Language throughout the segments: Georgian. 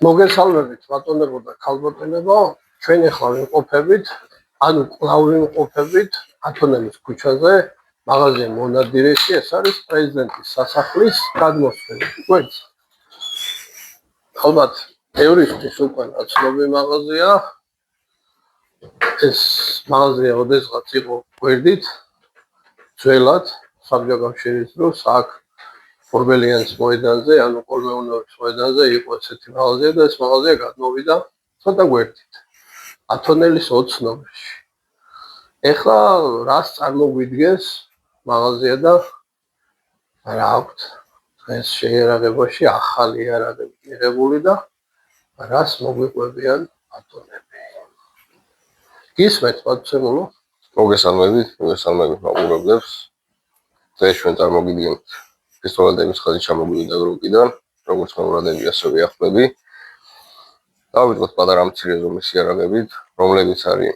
მოგესალმებით ბატონებო და ქალბატონებო, ჩვენ ახლა ვიმყოფებით, ანუ კვლავ ვიმყოფებით ათონელის ქუჩაზე, მაღაზია მონადირეში, ეს არის პრეზიდენტის სასახლის გადმოსვლა. გვერდს. ალბათ ევრისთვის უკვე ნაცნობი მაღაზია. ეს მაღაზია ოდესღაც იყო გვერდით, ძველად საბჭოთა დროს აქ ორბელიანის მოედანზე, ანუ კოლმეუნოვის მოედანზე იყო ესეთი მაღაზია და ეს მაღაზია გადმოვიდა ცოტა გვერდით. ათონელის 20 ნომერში. ეხლა რას წარმოგვიდგენს მაღაზია და რა აქვთ დღეს შეიარაღებაში ახალი იარაღები მიღებული და რას მოგვიყვებიან ათონები. გისმენთ პატცემულო? მოგესალმებით მაყურებლებს. დღეს ჩვენ წარმოგიდგენთ პისტოლეტების ხაზი ჩამოგვიდა გრუპიდან, როგორც მეურვედები, ასევე ახლები. დავიწყოთ პატარა მცირე ზომის იარაღებით, რომლებიც არის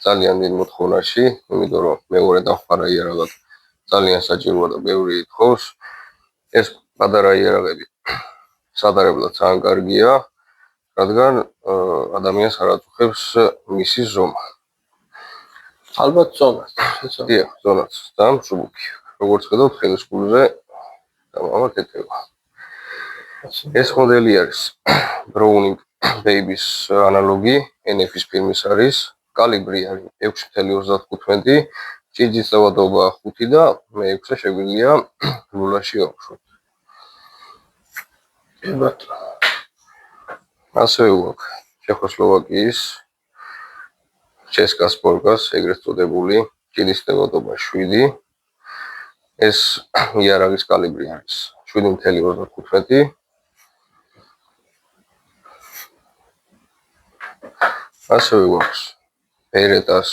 ძალიან დიდ მოთხოვნაში, იმიტომ რომ მეორე დამხმარე იარაღად ძალიან საჭიროა და ბევრი ითხოვს. ეს პატარა იარაღები სადარებლად ძალიან კარგია, რადგან ადამიანს არ აწუხებს მისი ზომა. ალბათ ზონაც. დიახ, ზონაც და მსუბუქი. როგორც ხედავთ, ხელის გულზე ამათ ეტევა. ეს მოდელი არის Browning Babies ანალოგი, NF-ის ფირმის არის, კალიბრი არის 6.35, ჭიძის წევადობა 5 და მე-6-ე შეგვიძლია ლულაში გავუშვათ. ასევე გვაქვს ჩეხოსლოვაკიის ჩესკას სპორკას, ეგრეთ წოდებული, ჭიდის წევადობა 7. ეს იარაღის კალიბრი არის 7.35. ასევე გვაქვს Beretta-ს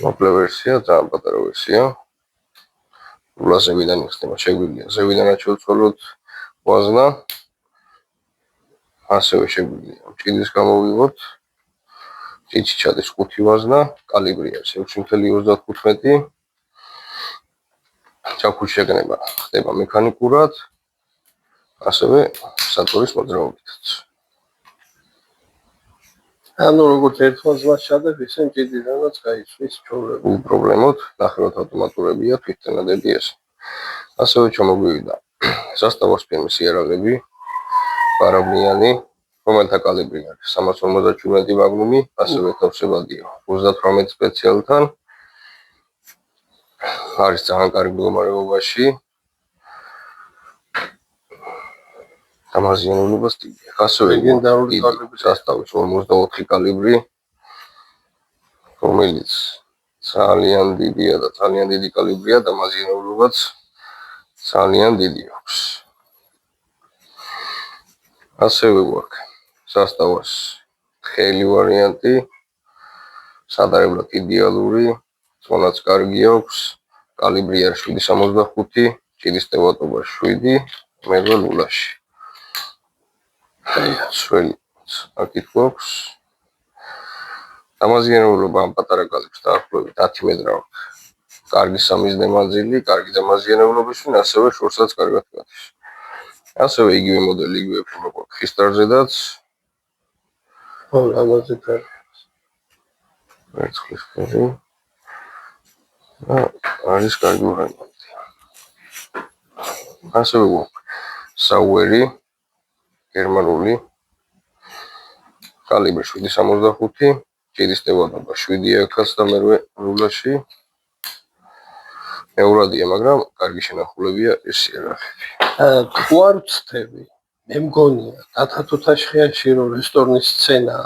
მოკლე ვერსია, ძალიან პატარა ვერსია. ლულაზევიდან იხსნება, შეგვიძლია ზევიდანაც შევცვალოთ ვაზნა. ასევე შეგვიძლია ჭიდის გამოვიღოთ. ჭიდში ჩადის 5 ვაზნა, კალიბრი არის 6.35. ჩაქუჩის შეგნება ხდება მექანიკურად, ასევე საწურის მოძრაობითაც. ანუ როგორც ერთვაზნას ჩადებ, ისე ჭიდიდანაც გაიწვის ჩვეულებრივ. უპრობლემოდ, ნახევრად ავტომატურებია, თვითდანადები ეს. ასევე ჩამოგვივიდა სასტავას ფირმის იარაღები, პარაბნიანი, რომელთა კალიბრი არის 357 მაგნუმი, ასევე თავსებადია 38 სპეციალთან. არის ძალიან კარგ მდგომარეობაში. ამაზიანულობას დიდი. ასევე ლეგენდარული კალიბრი სასტავის 54 კალიბრი, რომელიც ძალიან დიდია და ძალიან დიდი კალიბრია და ამაზიანულობაც ძალიან დიდი აქვს. ასევე გვაქვს სასტავას ხელი ვარიანტი, სადარებლად იდეალური, წონაც კარგი აქვს, კალიბრი არის 7.65, ჭიდის წევადობა 7, მერვე ლულაში. სველი აქეთ გვაქვს. ამაზიანებლობა ამ პატარა კალიბრის დაახლოებით 10 მეტრა აქვს. კარგი სამიზნე მანძილი, კარგი დამაზიანებლობისვენ, ასევე შორსაც კარგად გადის. ასევე იგივე მოდელი, იგივე ფირმა გვაქვს ხისტარზედაც. ამაზე კარგი. ერთხლის ფერი. არის კარგი ვარიანტი. ასევე გვაქვს Sauer-ი, გერმანული, კალიბრი 7.65, ჭიდის წევადობა 7 აქაც და მერვე ლულაში. მეურვადია, მაგრამ კარგი შენახულებია ეს იარაღები. თუ არ ვცდები, მე მგონია დათათუთაშხიაში რომ რესტორნის სცენა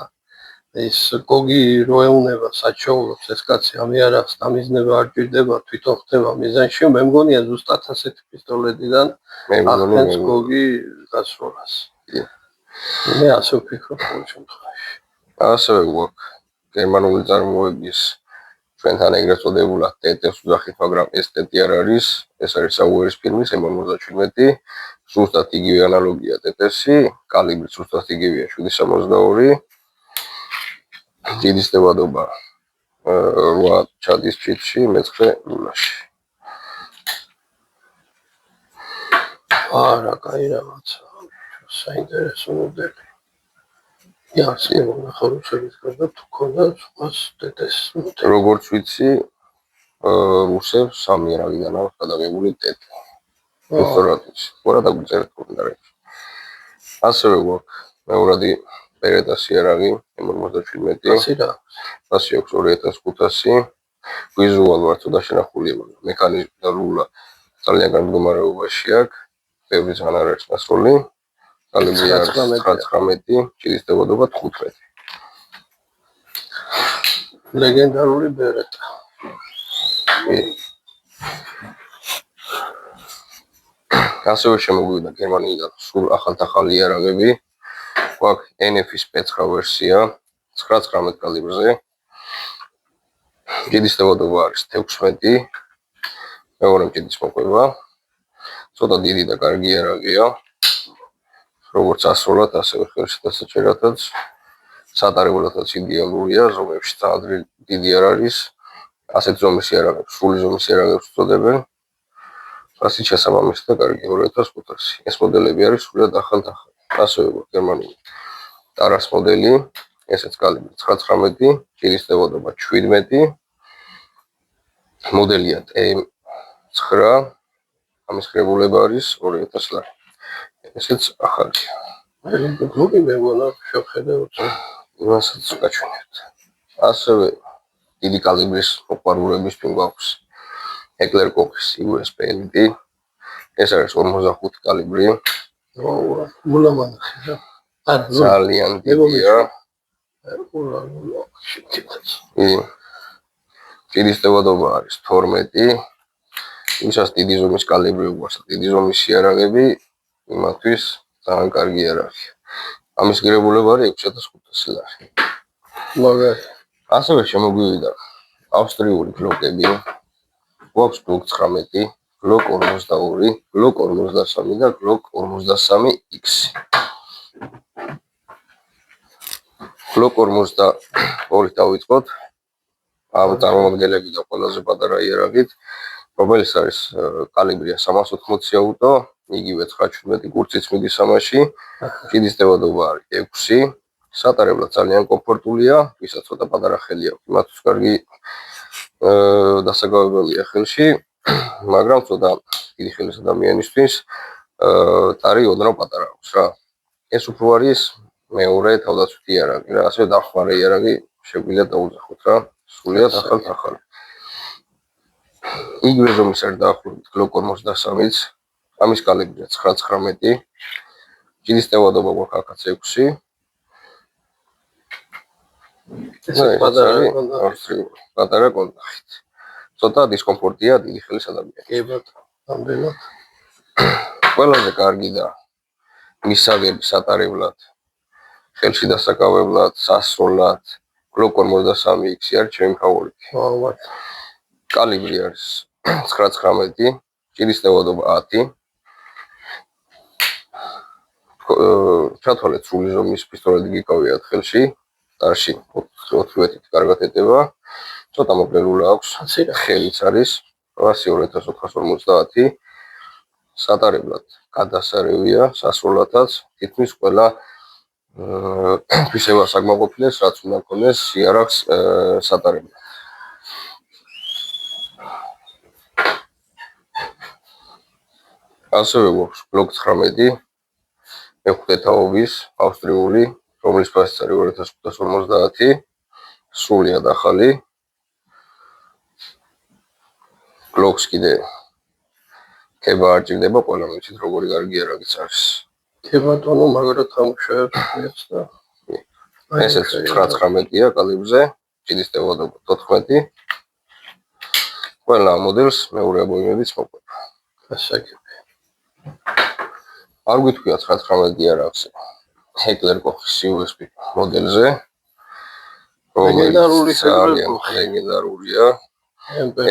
ეს გოგი როეუნება საჩოულობს ეს კაცი ამ იარაღს დამიზნება არ ჭირდება თვითონ ხდება მიზანში მე მგონია ზუსტად ასეთი პისტოლეტიდან ახდენს გოგი გასროლას. მე ასე ვფიქრობ ყოველ შემთხვევაში. ასევე გვაქვს გერმანული წარმოების ჩვენთან ეგრეთ წოდებულად TT-ს ვძახით, მაგრამ ეს TT არ არის, ეს არის Sauer-ის ფირმის M57, ზუსტად იგივე ანალოგია TT-სი, კალიბრი ზუსტად იგივეა 7.62, ჭიდის წევადობა 8 ჩადის ჭიდში, მე-9 ლულაში. არა, კაი რაღაცა. საინტერესო მოდელი. იასე მონახავშების გარდა თუ ქონდა სხვას დედეს მოდელი. როგორც ვიცი, რუსებს სამი რაგიდან აქვს გადაღებული ტეტი. ისტორიად ვარ დაგვიწერეთ კომენტარებში. ასევე გვაქვს მეორადი პერეტას იარაღი M57. ასე რა. ასე აქვს 2500. ვიზუალურად ცოტა შენახული მექანიზმურა ძალიან კარგ მდგომარეობაში აქვს. ბევრი ძალიან არ არის გასროლი. კალიბრი არის 919, ჭირის დაბადობა 15. ლეგენდარული ბერეტა. ასევე შემოგვიდა გერმანიიდან სულ ახალ-ახალი იარაღები. გვაქვს NF-ის P9 ვერსია 919 კალიბრზე. ჭირის დაბადობა არის 16. მეორე ჭირის მოყვება. ცოტა დიდი და კარგი იარაღია. როგორც ასროლად, ასევე ხელში დასაჭერადაც. სატარებულადაც იდეალურია, ზომებში ძალიან დიდი არ არის. ასეთ ზომის იარაღებს, სრული ზომის იარაღებს უწოდებენ. ასეთ შესაბამისი და კარგი 2500. ეს მოდელები არის სრულად ახალ-ახალი. ასევე გვაქვს გერმანული ტარას მოდელი, ესეც კალიბრი 919, ჭირის დაბადობა 17. მოდელია T9, ამის ღირებულება არის 2000 ლარი. ესეც ახალია. გლოკი მეგონა შევხედავთ. იმასაც გაჩვენებთ. ასევე დიდი კალიბრის მოყვარულების ფილმ გვაქვს Heckler Koch's US PLD. ეს არის 45 კალიბრი. მულამანახი რა. არა, ძალიან დიდია. ჭირის დაბადობა არის 12. ვისაც დიდი ზომის კალიბრი უყვარს, დიდი ზომის იარაღები, იმათვის ძალიან კარგი იარაღია. ამის ღირებულება არის 6500 ლარი. მაგარი. ასევე შემოგვივიდა ავსტრიული გლოკები. გვაქვს გლოკ 19, გლოკ 42, გლოკ 53 და გლოკ 53X. გლოკ 42 დავიწყოთ. ამ წარმომადგენელი და ყველაზე პატარა იარაღით, რომელიც არის კალიბრია 380 აუტო, იგივე 917 კურსიც მიდის ამაში. ჭირის დაბადობა არის 6. სატარებლად ძალიან კომფორტულია, ვისაც ცოტა პატარა ხელი აქვს, იმათვის კარგი დასაგავებელია ხელში, მაგრამ ცოტა დიდი ხელის ადამიანისთვის ტარი ოდნავ პატარა აქვს რა. ეს უფრო არის მეორე თავდაცვითი იარაღი რა, ასე დახმარე იარაღი შეგვიძლია დაუძახოთ რა, სრულიად ახალ-ახალი. იგივე ზომის არის დაახლოებით გლოკ 53-იც, ამის კალიბრია 919, ჭირის დაბადობა გვაქვს აქაც 6. ეს პატარა კონტაქტით. ცოტა დისკომფორტია დიდი ხელის ადამიანს. კი ბატონო, ამდენად. ყველაზე კარგი და მისაღები სატარებლად, ხელში დასაკავებლად, სასროლად, გლოკ 53X არის ჩემი ფავორიტი. კალიბრი არის 919, ჭირის დაბადობა 10. ჩათვალეთ სრული ზომის პისტოლეტი გიკავიათ ხელში. ტარში 4 კარგად ეტება. ცოტა მოკლებული აქვს. ხელიც არის 2450. სატარებლად გადასარევია, სასროლათაც თითქმის ყველა ფისება საკმაყოფილეს, რაც უნდა ქონდეს იარაღს სატარებლად. ასევე გვაქვს გლოკ 19, მეხუთე თაობის ავსტრიული, რომლის ფასიც არის 2550, სრულიად ახალი. გლოკს კიდე ქება არ ჭირდება, ყველა ვიცით როგორი კარგი იარაღიც არის. კი ბატონო, მაგრად თამაშობთ და ესეც 919-ია კალიბრზე, ჭირის დაბადობა 14. ყველა მოდელს მეორე აბონემებიც მოყვება. გასაგები. არ გითქვია 919 იარაღზე. Heckler Koch's USB მოდელზე. ლეგენდარული ლეგენდარულია.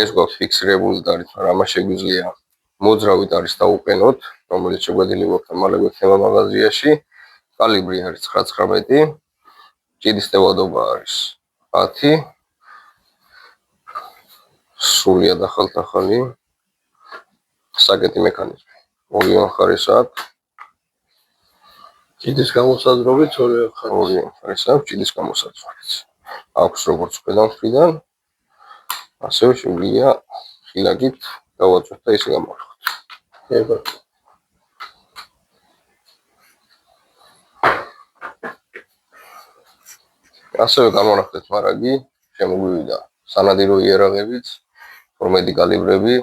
ეს გვაქვს ფიქსირებული ტარით, მაგრამ ამას შეგვიძლია მოძრავი ტარის დაუყენოთ, რომელიც შეგვეძლია გვაქვს მალე გვექნება მაღაზიაში. კალიბრი არის 919, ჭირის დაბადობა არის 10. სრულიად ახალ-ახალი საკეტი მექანიზმი. ორივე მხარეს აქვს. ჭიდის გამოსაზრობით ორი ხარ. ორი არის აქვს ჭიდის გამოსაზრებით. აქვს როგორც ქვედან მხრიდან, ასევე შეგვიძლია ხილაკით გავაწვეთ და ისე გამოვხოთ. ება. ასევე გამოვხდეთ მარაგი, შემოგვივიდა სანადირო იარაღებით, 12 კალიბრები,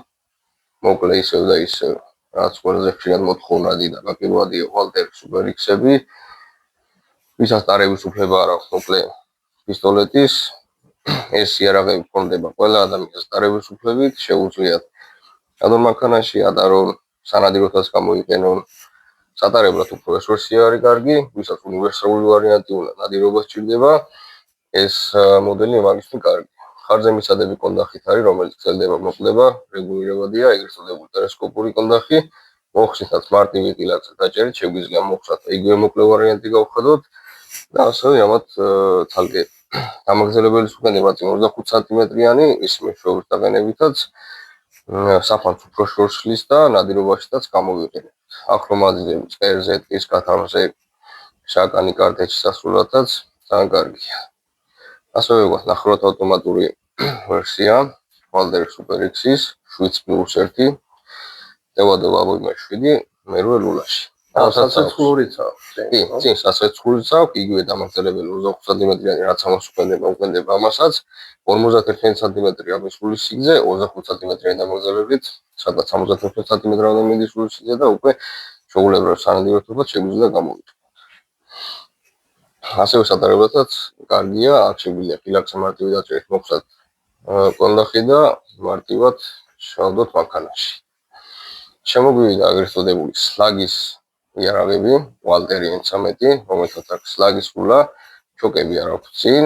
მოკლე ისევ და ისევ, რაც ყველაზე ხშირად მოთხოვნადი და გაყიდვადია ვალტერ სუპერ იქსები, ვისაც ტარების უფლება არ აქვს მოკლე პისტოლეტის, ეს იარაღები ჰქონდება ყველა ადამიანს ტარების უფლებით, შეუძლიათ გადონ მანქანაში ატარონ, სანადიროთაც გამოიყენონ. სატარებლად უფრო ეს ვერსია არის კარგი, ვისაც უნივერსალური ვარიანტი უნდა ნადირობა სჭირდება, ეს მოდელი მაგისტრი კარგი. ხარზე მიცადები კონდახით არის, რომელიც გრძელდება, მოკლდება, რეგულირებადია, ეგრეთ წოდებული ტელესკოპური კონდახი, მოხსნით მარტივი ყილაკზე დაჭერით, შეგვიძლია მოხსნათ იგივე მოკლე ვარიანტი გავხადოთ და ასევე ამათ თალკე დამაგრძელებლის უყენდება 25 სანტიმეტრიანი, ის მეშვეობით დაყენებითაც საფანს უფრო შორსლის და ნადირობაშიც გამოვიყენებთ. აქრომატიზმი წერზე, ტკის კათამზე, შაკანი კარტეჩის სასურათაც ძალიან კარგია. ასევე გვაქვს ნახევრად ავტომატური ვერსია ვალტერ სუპერ იქსის 7+1 დევადობა ვიმე 7 მერვე ლულაში. საცეცხლურიც აქვს. კი, საცეცხლურიც აქვს, იგივე დამაგრძელებელი 25 სანტიმეტრიანი, რაც ამას უყენდება ამასაც 51 სანტიმეტრი ამის სულის სიგრძე, 25 სანტიმეტრიანი დამაგრძელებით, სადაც 71 სანტიმეტრამდე მიდის სულის სიგრძე და უკვე შეუულებრივ სანადიროთობად შეგვიძლია გამოვიდეთ. ასევე სატარებლადაც კარგია, აქ შეგვიძლია ყილაკზე მარტივი დაჭერით მოხსნათ კონდახი და მარტივად შევდოთ მანქანაში. შემოგვივიდა ეგრეთ წოდებული სლაგის იარაღები, ვალტერი N13, რომელსაც აქვს სლაგის გულა, ჩოკები არ აქვს წინ,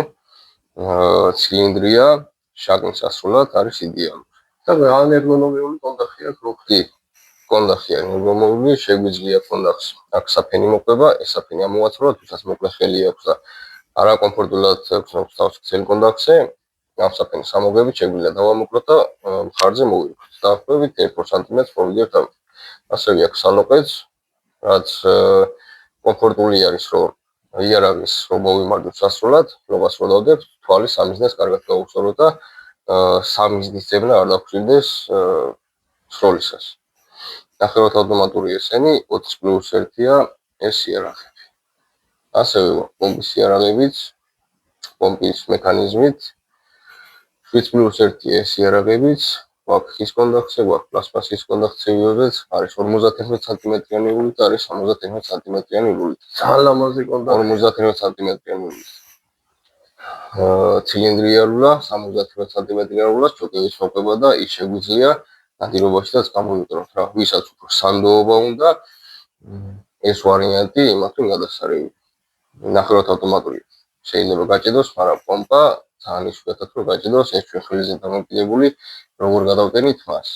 ცილინდრია, შაკნის ასრულად არის იდეალური. და ძალიან ერგონომიული კონდახი აქვს რო. კი, კონდახი არის ერგონომიული, შეგვიძლია კონდახს აქ საფენი მოყვება, ეს საფენი ამოვაცროთ, ვისაც მოკლე ხელი აქვს და არაკომფორტულად გრძნობს თავს ქსელი კონდახზე, ამ საფენის ამოღებით შეგვიძლია დავამოკლოთ და მხარზე მოვიღოთ. დავხვდებით 1 სანტიმეტრს მოვიდეთ ამ. ასევე აქვს სალოყეც, რაც კომფორტული არის, რომ იარაღის რომ მოვიმარჯვოთ სასრულად, ლობას რო დავდებთ, თვალის სამიზნეს კარგად გავუსწოროთ და სამიზნის ძებნა არ დაგვჭირდეს სროლისას. ნახევრად ავტომატური ესენი 20+1-ია ეს იარაღები. ასევე პომპის იარაღებიც, პომპის მექანიზმით 7+1 ეს იარაღებიც, გვაქვს ხის კონდახზე, გვაქვს პლასმასის კონდახზე ვიოზეთ, არის 51 სანტიმეტრიანი ლულით, არის 71 სანტიმეტრიანი ლულით. ძალიან ლამაზი კონდახი. 51 სანტიმეტრიანი ლულით. ცილინდრია ლულა, 71 სანტიმეტრიანი ლულა, ჩოკების მოყვება და ის შეგვიძლია ნადირობაშიც გამოვიყენოთ რა. ვისაც უფრო სანდოობა უნდა, ეს ვარიანტი იმათი გადასარევი. ნახევრად ავტომატური შეიძლება გაჭედოს, მაგრამ პომპა ძალიან იშვიათად რომ გაჭედოს, ეს ჩვენ ხელზე დამოკიდებული, როგორ გადავტენით მას.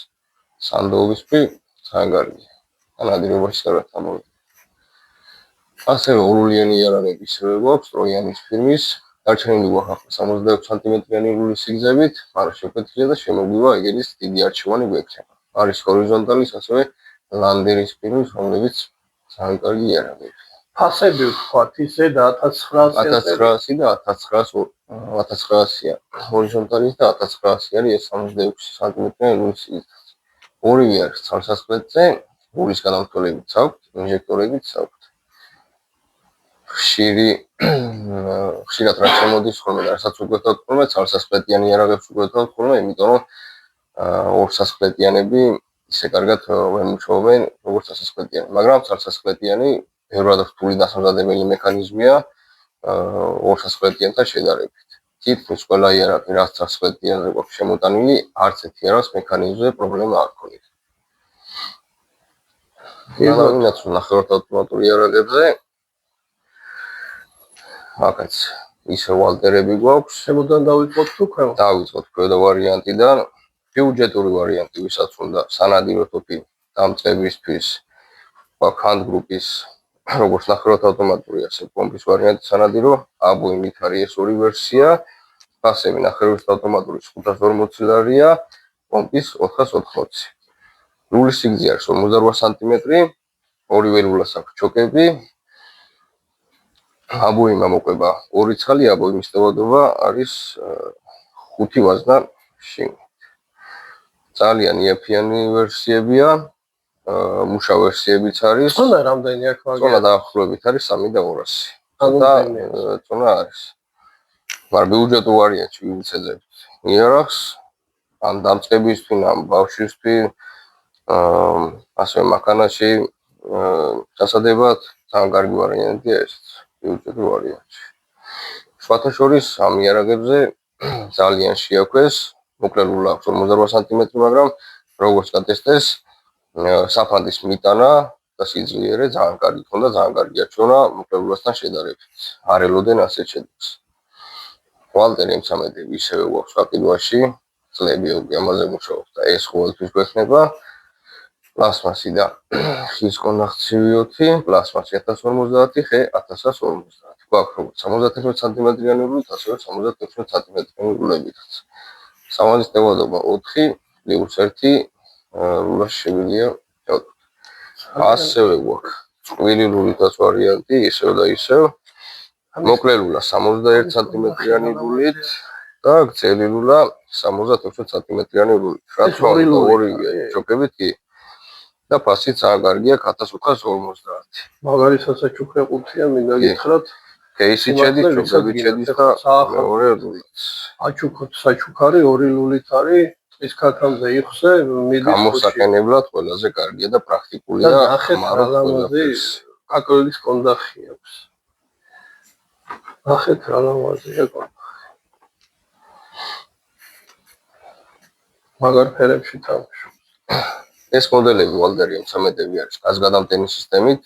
სანდოობისთვის ძალიან კარგია. და ნადირობაში კარგად გამოვიდა. ასევე ორულიანი იარაღები ისევე გვაქვს, ტროიანის ფირმის, დარჩენილი გვაქვს 66 სანტიმეტრიანი ლულის სიგრძებით, მაგრამ შეკვეთილია და შემოგვივა ეგერის დიდი არჩევანი გვექნება. არის ჰორიზონტალის, ასევე ლანდერის ფირმის, რომლებიც ძალიან კარგი იარაღებია. ფასები ვთქვათ, ისე და 1900 და 1900-ია. ჰორიზონტალის და 1900 არის ეს 66 სანტიმეტრიანი ლულის სიგრძით. ორივე არის ცალსასხლეთზე, გულის გადამთვალებით აქვთ, ინჟექტორებიც აქვთ. ხშირად რაც შემოდის ხოლმე, რასაც უკვეთავთ ხოლმე, ცალსასხლეთიანი იარაღებს უკვეთავთ ხოლმე, იმიტომ რომ ორსასხლეთიანები ისე კარგად ვერ მუშაობენ, როგორც სასასხლეთიანი, მაგრამ ცალსასხლეთიანი ბევრად რთული დასამზადებელი მექანიზმია ორსასხლეთიანთან შედარებით. თითქმის ყველა იარაღი, რაც ცალსასხლეთიანზე გვაქვს შემოტანილი, არც ერთ იარაღს მექანიზმზე პრობლემა არ ქონია. ვინაც ნახევრად ავტომატური იარაღებზე აკაც ისე ვალტერები გვაქვს. შემოდან დავიწყოთ თუ ქვემოთ? დავიწყოთ ქვედა ვარიანტიდან. ბიუჯეტური ვარიანტი, ვისაც უნდა სანადირო ტიპი დამწყებისთვის, გვაქვს ჰანდ გრუპის, როგორც ნახევრად ავტომატური, ასე პომპის ვარიანტი სანადირო, აბოინით არის ეს ორი ვერსია. ფასები ნახევრად ავტომატური 540 ლარია, პომპის 480. ლულის სიგრძე არის 48 სანტიმეტრი, ორივე ლულას აქვს ჩოკები. აბოიმა მოყვება 2 ცხალი, აბოიმის ტევადობა არის 5 ვაზნად შიგნით. ძალიან იაფიანი ვერსიებია, მუშა ვერსიებიც არის. წონა რამდენი აქვს წონა მაგალითად? დაახლოებით არის 3.200. ანუ და მდენია. წონა არის. მაგრამ ბიუჯეტო ვარიანტში ვივიცეძებთ იარაღს, ან დამწყებისთვის, ან ბავშვისთვის, ასევე მანქანაში ჩასადებად ძალიან კარგი ვარიანტია ეს ბიუჯეტო ვარიანტში. სხვათა შორის ამ იარაღებზე ძალიან შეაქვეს, მოკლებული აქვს 48 სანტიმეტრი, მაგრამ როგორც გატესტეს, საფანდის მიტანა და სიძლიერე ძალიან კარგი ქონდა, ძალიან კარგი აჩვენა მოკლებულასთან შედარებით. არ ელოდნენ ასეთ შედეგს. ვალტერი M13 ისევე გვაქვს გაყიდვაში, წლები ამაზე მუშაობს და ეს ყოველთვის გვექნება. პლასმასი და ხის კონდაქცივი 4, პლასმასი 1050, ხე 1150. გვაქვს 71 სანტიმეტრიანი რულით, ასევე 76 სანტიმეტრიანი რულებითაც. სამანის ტევადობა 4 + 1 რულაში შეგვიძლია ჩავდოთ. ასევე გვაქვს წყვილი რულითაც ვარიანტი, ისევ და ისევ. მოკლელულა 61 სანტიმეტრიანი რულით და გრძელი რულა 76 სანტიმეტრიანი რულით. რაც ორივე ჩოკებით კი და ფასი ძალიან კარგია 1450. მაგალითად საჩუქრე ყუთია მინდა გითხრათ. კეისი შედის, ჩოქები შედის და მეორე რულიც. აჩუქოთ საჩუქარი 2 ლულით არის, ის ქათამზე იხსე, მიდის გამოსაკენებლად ყველაზე კარგია და პრაქტიკულია. ნახეთ რა ლამაზი კაკლის კონდახი აქვს. ნახეთ რა ლამაზია კონდახი. მაგარ ფერებში თამაშობს. ეს მოდელები ვალდერი M13 არის გაზგადამტენი სისტემით.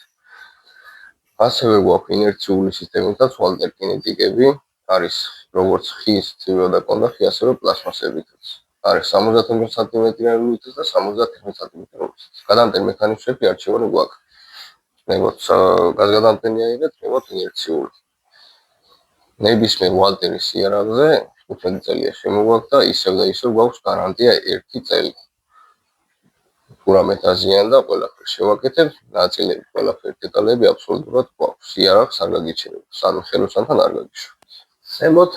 ასევე გვაქვს ინერციული სისტემითაც ვალდერ კინეტიკები, არის როგორც ხის ცივი და კონდახი, ასევე პლასმასებითაც. არის 75 სანტიმეტრიანი რულით და 71 სანტიმეტრიანი რულით. გადამტენ მექანიზმები არჩევანი გვაქვს. ნებოთ გაზგადამტენი აიღეთ, ნებოთ ინერციული. ნებისმიერ ვალდერის იარაღზე 15 წელია შემოგვაქვს და ისევ და ისევ გვაქვს გარანტია 1 წელი. რამე დაზიანდა და ყველაფერს შევაკეთებ, ნაწილები, ყველაფერი დეტალები აბსოლუტურად გვაქვს. იარაღს არ გაგიჩერებთ, სანამ ხელოსანთან არ გაგიშვით. ზემოთ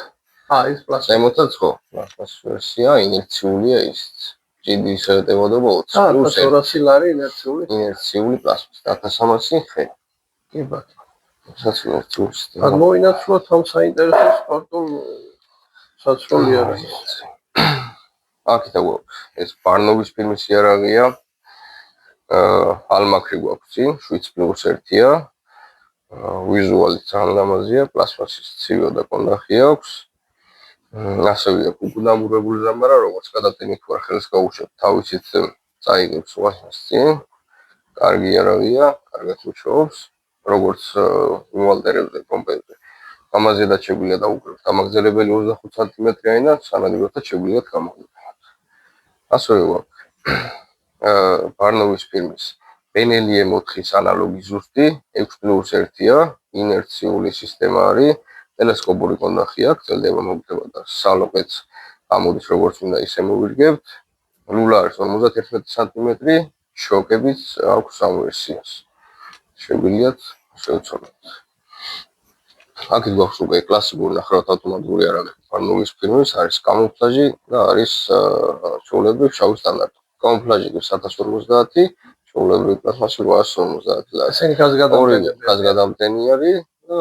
ის პლასტიკი. ზემოთაც ხო, პლასტმას ვერსია, ინერციულია ისიც. GD-ის ტევადობა 20 პლუს 200 ლარი ინერციული. ინერციული პლასტმას 1300 ხე. კი ბატონო. ინერციული სისტემა. ან მოინაცვლოთ ამ საინტერესო სპორტულ საცროლიარეს. აქეთა გვაქვს ეს ბარნოვის ფილმის იარაღია. ალმაკრი გვაქვს წინ, 7+1-ია. ვიზუალით ძალიან ლამაზია, პლასმასის ცივი და კონდახი აქვს. ასევე აქვს უკუნამურებული ზამბარა, როგორც გადატენით ვარ ხელს გაუშვებ, თავისით წაიღებს ვასმას წინ. კარგი იარაღია, კარგად მუშაობს, როგორც ვალდერებზე კომპლექტზე. ამაზე და შეგვიძლია დაუკრებთ გამაგრძელებელი 25 სანტიმეტრიანი და სანადიროთა შეგვიძლიათ გამოგვიყენოთ. ასევე გვაქვს ბარნოვის ფილმის ბენელი M4-ის ანალოგი ზუსტი 6+1-ია, ინერციული სისტემა არის, ტელესკოპური კონდახი აქვს, ძლდება მოგდება და სალოყეც ამოდის როგორც უნდა ისე მოვირგებთ. რულა არის 51 სანტიმეტრი, შოკებიც აქვს ამ ვერსიას. შეგვიძლიათ შევცვალოთ. აქეთ გვაქვს უკვე კლასიკური ნახევრად ავტომატური იარაღი ბარნოვის ფილმის, არის კამუფლაჟი და არის ჩვეულებრივ შავი სტანდარტი. კამუფლაჟი 1050, ჩვეულებრივ პლასმასი 850. ესენი გაზგადამტენი არის და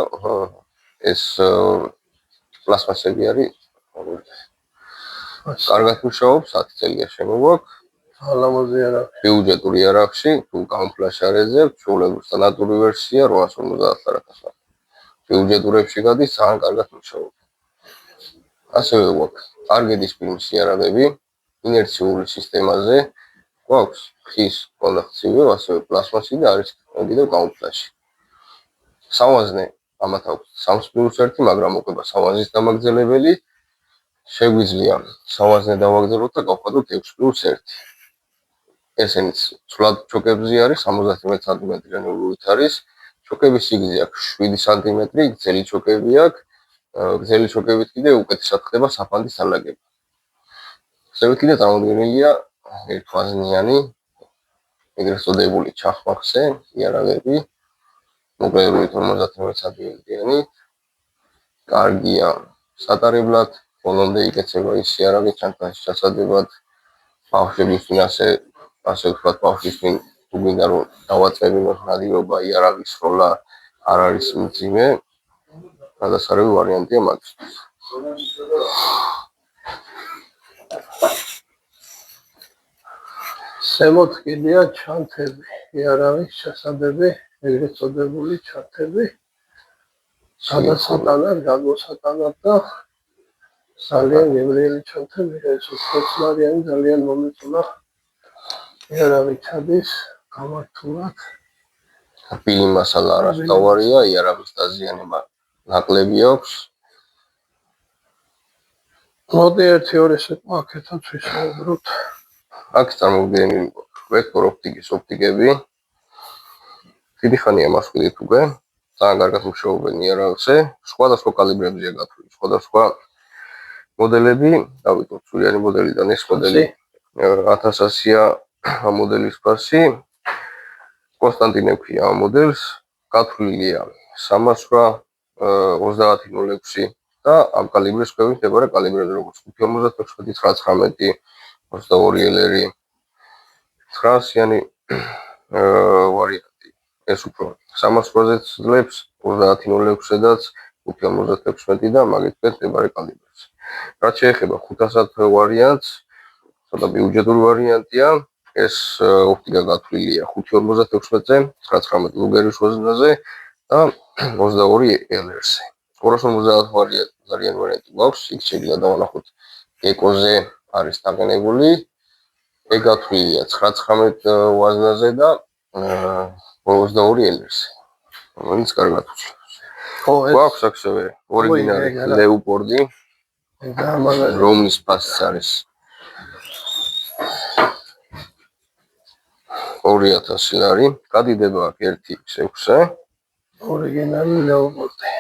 ეს პლასმასები არის. კარგად მუშაობს, 10 წელია შემოგვაქვს. ლამაზი იარაღი. ბიუჯეტური იარაღში თუ კამუფლაჟს არ ეძებთ, ჩვეულებრივ სტანდარტული ვერსია 850 ლარად. ბიუჯეტურებში გადის, ძალიან კარგად მუშაობს. ასევე გვაქვს არგედის ფილმის იარაღები, ინერციული სისტემაზე, გვაქვს ხის კონდაქცივი, ასევე პლასმასი და არის კიდევ კამუფლაჟი. სავაზნე ამათ აქვს 3+1, მაგრამ მოყვება სავაზნის დამაგრძელებელი. შეგვიძლია სავაზნე დავაგრძელოთ და გავხადოთ 6+1. ესენიც ცვლად ჩოკებზე არის, 71 სანტიმეტრიანი რულით არის. ჩოკების სიგრძე აქვს 7 სანტიმეტრი, გრძელი ჩოკები აქვს. გრძელი ჩოკებით კიდე უკეთესად ხდება საფანდის ალაგება. ასევე კიდე წარმოდგენილია ერთვაზნიანი ეგრეთ წოდებული ჩახმახსე იარაღები. მოკლედ 50 საათიანი კარგია სატარებლად, ბოლომდე იკეცება ის იარაღი ჩანთაში ჩასადებად, ბავშვებისთვის ასე ვთქვათ, ბავშვისთვის თუ გინდა რომ დავაწყებინოთ ნადირობა, იარაღის როლა არ არის მძიმე, გადასარევი ვარიანტია მაგისთვის. ზემოთ კიდეა ჩანთები, იარაღის ჩასადები, ეგრეთ წოდებული ჩანთები. გადასატანად, გადმოსატანად და ძალიან გემრიელი ჩანთები, ეს 20-ლარიანი ძალიან მომეწონა იარაღი ჩადის გამართულად. ფილი მასალა არასდავარია, იარაღის დაზიანება ნაკლები აქვს. მოდი 1-2 სიტყვა აქეთაც ვისაუბროთ. აქ წარმოგვიდგენილი ვექტორ ოპტიკის ოპტიკები. დიდი ხანია მას ვიდით უკვე, ძალიან კარგად მუშაობენ იარაღზე, სხვადასხვა კალიბრებზეა გათვლილი, სხვადასხვა მოდელები, დავიწყოთ სულიანი მოდელიდან ეს მოდელი 1100-ია ამ მოდელის ფასი. კონსტანტინე ქვია ამ მოდელს, გათვლილია 308, 3006 და ამ კალიბრის ქვევით მდებარე კალიბრები როგორც 556, 919, 22 LR, 900-იანი ვარიანტი. ეს უფრო 308-ზეც ძლებს, 3006-დაც, 556 და მაგითაც მდებარე კალიბრებს. რაც შეეხება 500 ვარიანტს, ცოტა ბიუჯეტური ვარიანტია. ეს ოპტიკა გათვლილია 556-ზე, 919 ლუგერის ვაზნაზე და 22 LR-ზე. 250 ვარიანტი გვაქვს, იქ შეიძლება დავანახოთ ეკოზე არის დაყენებული. ეგ გათვლილია 919 ვაზნაზე და 22 LR-ზე. რომელიც კარგად უშავს. გვაქვს ასევე ორიგინალი ლეუპორდი, რომლის ფასიც არის 2000 ლარი, გადიდება აქ 1x6-ზე. ორიგინალი ლეოპოლდი.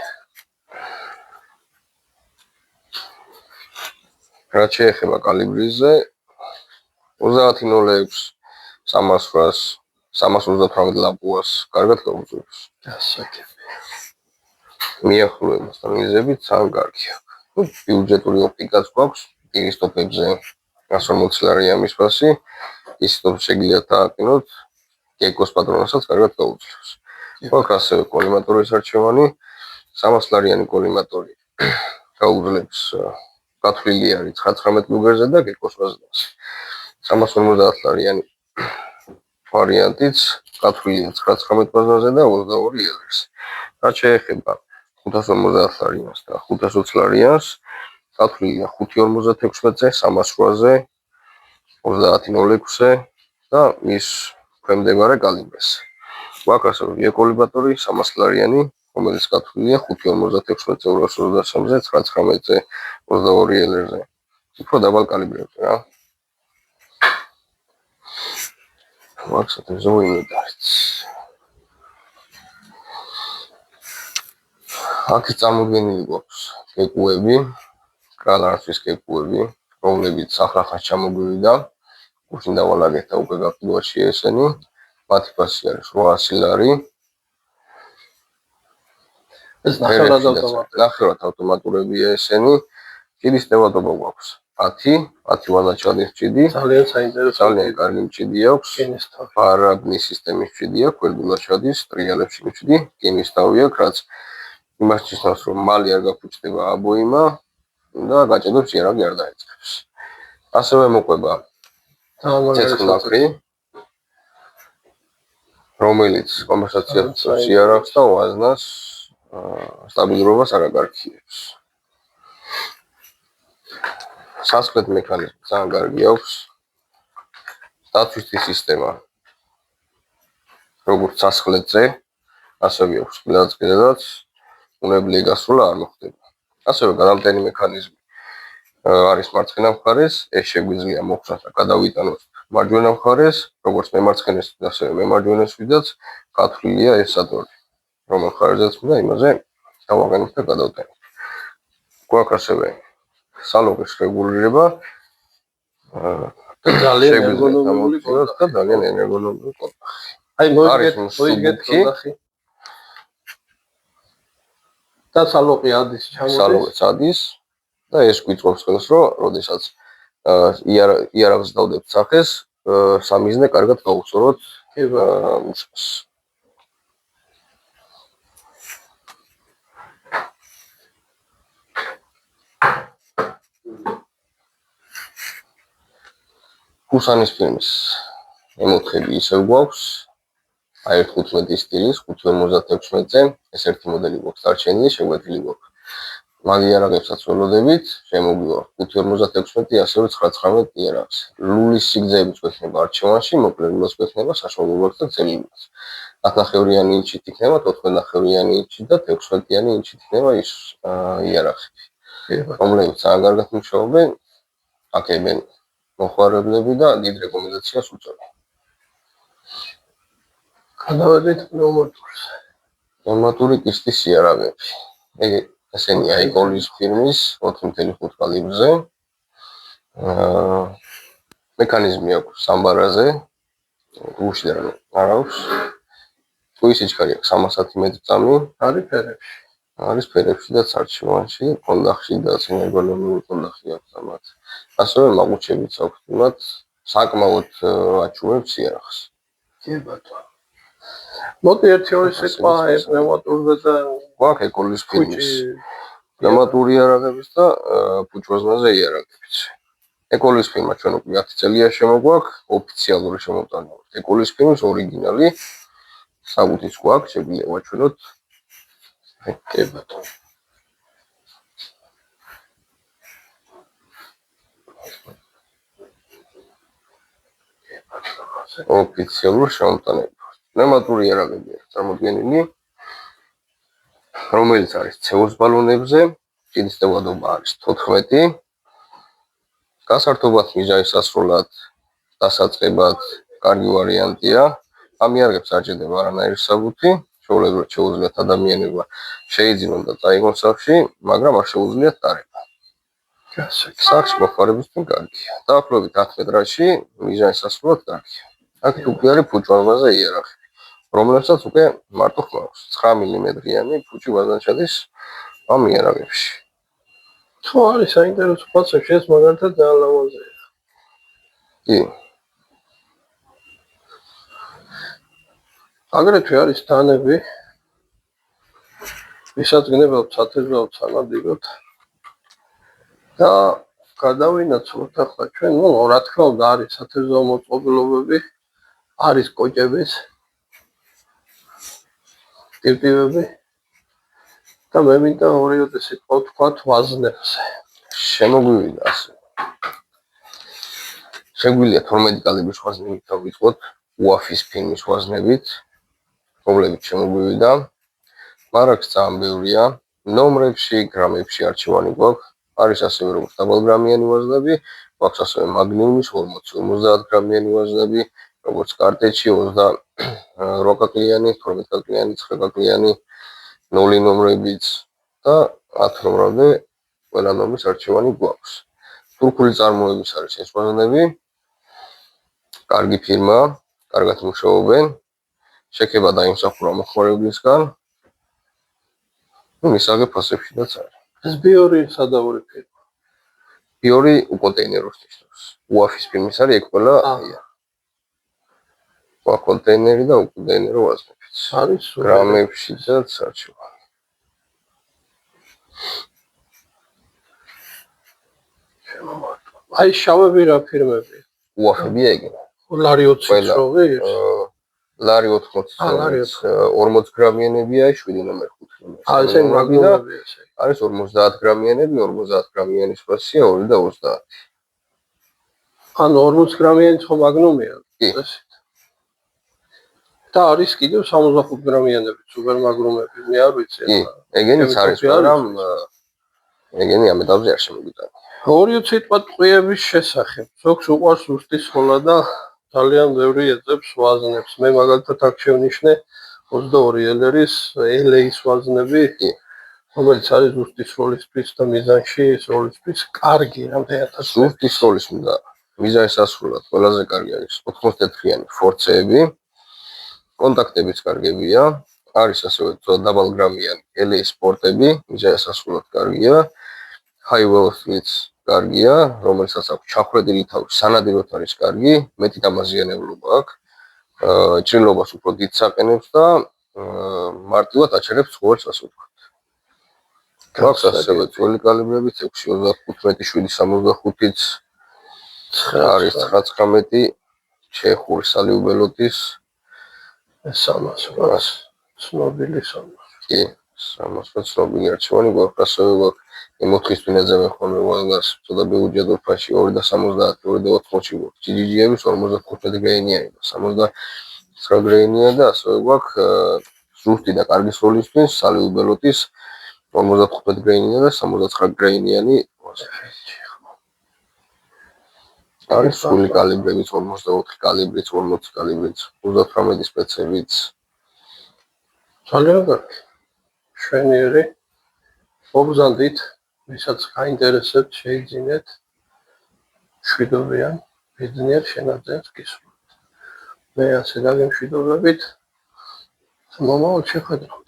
რაც შეეხება კალიბრიზე 3006, 300-ს, 328 ლაპუას კარგად გაუძლებს. დასაკები. მიახლოებასთან მიზებით ძალიან კარგია. ბიუჯეტური ოპტიკაც გვაქვს, ტელესკოპებზე 140 ლარია მის ფასი. ის თორე შეგიძლიათ დააკინოთ, კეკოს პატრონასაც კარგად გაუძლებს. გვაქვს ასევე კოლიმატორის არჩევანი, 300 ლარიანი კოლიმატორი გაუძლებს გათვლილი არის 919 ლუგერზე და კეკოს ვაზნაზე. 350 ლარიანი ვარიანტიც გათვლილია 919 ვაზნაზე და 22 LR-ზე. რაც შეეხება 550 ლარიანს და 520 ლარიანს, გათვლილია 556-ზე, 308-ზე, 3006-ზე და მის ქვემდებარე კალიბრზე. გვაქვს ასევე კოლიმატორი 300 ლარიანი, რომელიც გათვლილია 556-ზე, 223-ზე, 919-ზე, 22 LR-ზე. უფრო დაბალ კალიბრებზე რა. გვაქვს ზოინდარიც. აქ წარმოგვიდგენილი გვაქვს კეკუები, კრალარსის კეკუები, რომლებიც ახლა-ახლა ჩამოგვივიდა. გუშინ დავალაგეთ და უკვე გაყიდვაში ესენი. მათი ფასი არის 800 ლარი. ეს ნახევრად ავტომატურებია ესენი. ჭიდის ნებადობა გვაქვს 10 ვაზაჩადის ჭიდი. ძალიან საინტერესო. ძალიან კარგი ჭიდი აქვს. პარაგნის სისტემის ჭიდი აქვს, ველგულაჩადის, ტრიალებში ჭიდი, კინის თავი აქვს, რაც იმას ნიშნავს, რომ მალე არ გაფუჭდება აბოიმა და გაჭედებს იარაღი არ დაეწყებს. ასევე მოყვება ცეცხლნახრი, რომელიც კომპენსაციას იარაღს და ვაზნას სტაბილურობას არ აკარგებს. სასხლეთ მექანიზმი ძალიან კარგი აქვს. დაცვის სისტემა როგორც სასხლეთზე, ასევე აქვს გლაცკედაც, უნებლი გასვლა არ მოხდება. ასევე გადამტენი მექანიზმი არის მარცხენა მხარეს, ეს შეგვიძლია მოხსნათ და გადავიტანოთ მარჯვენა მხარეს, როგორც მემარცხენეს, ასევე მემარჯვენესვიდაც გათვლილია ეს სატორი, რომელ მხარეზეც უნდა იმაზე დავაყენოთ და გადავტანოთ. გვაქვს ასევე სალონის რეგულირება, ძალიან ერგონომიკული და ძალიან ერგონომიკული. აი მოიგეთ ოთახი. და სალოყი ადის ჩამოდის. სალოყიც ადის და ეს გვიწყობს ხელს, რომ როდესაც იარაღს დავდებთ სახეს, სამიზნე კარგად გავუსწოროთ მუშას. ჰუსანის ფილმის ემოთხები ისევ გვაქვს. აი 15 სტილის 556-ზე ეს ერთი მოდელი გვაქვს დარჩენილი, შეგვეძლო გვაქვს. მაგ იარაღებსაც ველოდებით, შემოგვივა 556, ასევე 919 იარაღს. ლულის სიგრძეებიც გვექნება არჩევანში, მოკლე ლულას გვექნება საშუალო ლულას და ძელი ლულას. 10-ნახევრიანი ინჩით იქნება, 14-ნახევრიანი ინჩით და 16-იანი ინჩით იქნება ის იარაღები. რომლებიც ძალიან კარგად მუშაობენ, აკებენ მოხარებლები და დიდ რეკომენდაციას უწევენ. გადავედით პნევმატურს. პნევმატური კისტის იარაღები. ესენია იკოლის ფირმის 4.5 კალიბრზე. მექანიზმი აქვს სამბარაზე. გუშინ არ აქვს. ტყუის სიჩქარე აქვს 310 მეტრი წამი. არის ფერებში. არის ფერებში და არჩევანში, კონდახში და სინერგოლოგიური კონდახი აქვს ამათ. ასევე მაღუჩებიც აქვს მათ საკმაოდ აჩვენებს იარაღს. კი ბატონო. მოდი ერთი ორი სიტყვა ეს პნევმატურზე და გვაქვს ეკოლის ფირმის პნევმატური იარაღების და ფუჭვაზმაზე იარაღებიც. ეკოლის ფირმა ჩვენ უკვე 10 წელია შემოგვაქვს ოფიციალური შემოტანა. ეკოლის ფირმის ორიგინალი საკუთიც გვაქვს, შეგვიძლია ვაჩვენოთ. კი ბატონო. ოფიციალური შემოტანება. პნევმატური იარაღები წარმოდგენილი, რომელიც არის CO2 ბალონებზე, კიდის ტევადობა არის 14. გასართობად მიზანისასრულად დასაწყებად კარგი ვარიანტია. ამ იარაღებს არ ჭირდება არანაირი საბუთი, შეუძლიათ ადამიანებმა შეიძინონ და წაიღონ სახლში, მაგრამ არ შეუძლიათ დარება. სახლში მოხმარებისთვის კარგია. დაახლოებით 10 მეტრაში მიზანისასრულად კარგია. აქ უკვე არის ფუჭვაზმაზე იარაღი. რომლებსაც უკვე მარტო ხმავს 9 მმ-იანი ფუჭი ვაზანი ჩადის ამ იარაღებში. ხო არის საინტერესო ფასებში ეს მაგალითად ძალიან ლამაზია. კი. აგრეთვე არის თანები. ვისაც გნებავთ სათევზაოდ სანადიროდ. და გადავინაცვლოთ ახლა ჩვენ, რა თქმა უნდა არის სათევზაო მოწყობილობები, არის კოჭების ტიპები და მე მინდა ორიოდე სიტყვა ვთქვათ ვაზნებზე. შემოგვივიდა ასე. შეგვიძლია 12 კალიბრის ვაზნებით დავიწყოთ უაფის ფილმის ვაზნებით, რომლებიც შემოგვივიდა. მარაკს ძალიან ბევრია, ნომრებში, გრამებში არჩევანი გვაქვს. არის ასევე როგორც დაბალგრამიანი ვაზნები, გვაქვს ასევე მაგნიუმის 40-50 გრამიანი ვაზნები, როგორც კარტეჩი 28 კაკლიანი, 12 კაკლიანი, 9 კაკლიანი, 0 ნომრებიც და 10 ნომრამდე ყველა ნომრის არჩევანი გვაქვს. თურქული წარმოების არის ეს ვაზნები. კარგი ფირმა, კარგად მუშაობენ. შექება დაიმსახურა მოხმარებლისგან. მისაღებ ფასებშიც არის. ეს ბიორი სადავური ფირმა. ბიორი უკონტეინეროს ნიშნავს. უაფის ფირმის არის ეგ ყველა აია. კონტეინერი და უკონტეინერო ვაზნებიც. არის გრამებში და არჩევანი. აი შავები რა ფირმებია? უაფებია ეგ. ლარი 20 როღი? ლარი 80, 40 გრამიანებია, 7 ნომერი 5 ნომერი. ესე მაგნიუმებია ესე. არის 50 გრამიანები, 50 გრამიანის ფასია 2 და 30. ანუ 40 გრამიანი ხო მაგნიუმია? კი. და არის კიდევ 65 გრამიანები სუპერ მაგნიუმები, მე არ ვიცი. კი, ეგენიც არის, მაგრამ ეგენი ამ ეტაპზე არ შემოგიტანა. ორი სიტყვა ტყვიების შესახებ. ზოგს უყვარს უსტის ხოლა და ძალიან ბევრი ეძებს ვაზნებს. მე მაგალითად აქ შევნიშნე 22 ელერის LA-ის ვაზნები, რომელიც არის უსტის როლისთვის და მიზანში როლისთვის კარგი, რამდენადაც უსტის როლის და მიზანისასრულად ყველაზე კარგი არის 84-იანი ფორცეები. კონტაქტებიც კარგებია, არის ასევე დაბალგრამიანი LA სპორტები, მიზანსასრულად კარგია. High Velocity-ც კარგია, რომელსაც აქვს ჩახრედილი თავი, სანადიროდ არის კარგი, მეტი დამაზიანებლობა აქვს. ჭრილობას უფრო დიდს აყენებს და მარტივად აჩერებს ცხოველს, ასე ვთქვათ. აქვს ასევე ძველი კალიბრებით 6.25-7.65-იც არის 9.19 ჩეხური სალიუბელოტის 300 ცნობილი 300. კი, 300 ცნობილი არჩევანი გვაქვს, ასევე გვაქვს M4-ის თვინაძე მე ხოლმე ვაგას ცოტა ბიუჯეტურ ფაში 2.70, 2.80-ში გვაქვს. GG-ების 55 გრეინიანი და 69 გრეინია და ასევე გვაქვს ზუსტი და კარგი სროლისთვის სალიუბელოტის 55 გრეინია და 69 გრეინიანი არის სული კალიბრებით 54 კალიბრით 40 კალიბრით 38 სპეცებით ძალიან კარგი შვენიერი მოგზანდით ვისაც გაინტერესებთ შეიძინეთ შვიდობიან ბედნიერ შენაძენს გისურვებთ მე ასე დაგემშვიდობებით მომავალ შეხვედრამდე